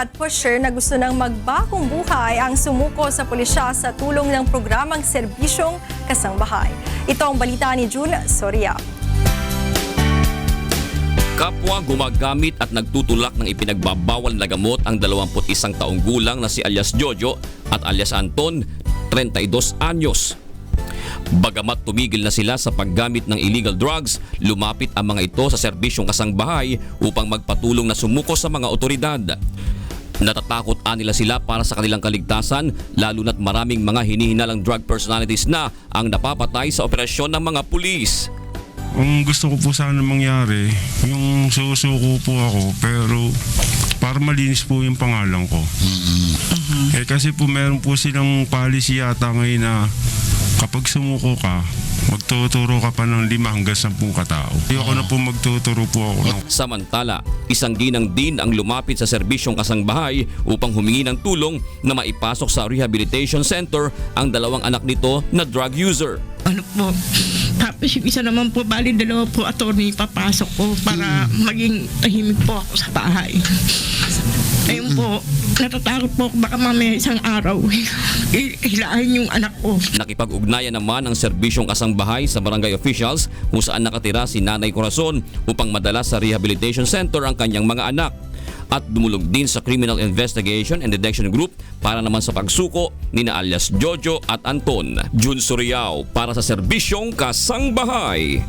at pusher na gusto ng magbagong buhay ang sumuko sa pulisya sa tulong ng programang Serbisyong Kasangbahay. Ito ang balita ni June Soria. Kapwa gumagamit at nagtutulak ng ipinagbabawal na gamot ang 21 taong gulang na si alias Jojo at alias Anton, 32 anyos. Bagamat tumigil na sila sa paggamit ng illegal drugs, lumapit ang mga ito sa serbisyong kasangbahay upang magpatulong na sumuko sa mga otoridad. Natatakot nila sila para sa kanilang kaligtasan, lalo na't maraming mga hinihinalang drug personalities na ang napapatay sa operasyon ng mga pulis. Ang gusto ko po sana mangyari, yung susuko po ako pero para malinis po yung pangalan ko. Kasi po meron po silang policy yata ngayon na kapag sumuko ka, magtuturo ka pa ng 5 hanggang 10 katao. Ayoko na po magtuturo po ako ng... Samantala, isang ginang din ang lumapit sa serbisyong kasangbahay upang humingi ng tulong na maipasok sa rehabilitation center ang 2 anak nito na drug user. Ano po, tapos yung isa naman po, bali 2 po attorney papasok ko para maging tahimik po ako sa bahay. Ayun po, natatakot po ako baka mamaya isang araw hilahin yung anak ko. Nakipag-ugnayan naman ang serbisyong kasangbahay sa barangay officials kung saan nakatira si Nanay Corazon upang madala sa rehabilitation center ang kanyang mga anak. At dumulog din sa Criminal Investigation and Detection Group para naman sa pagsuko ni na alias Jojo at Anton. June Suriao para sa Serbisyong Kasangbahay.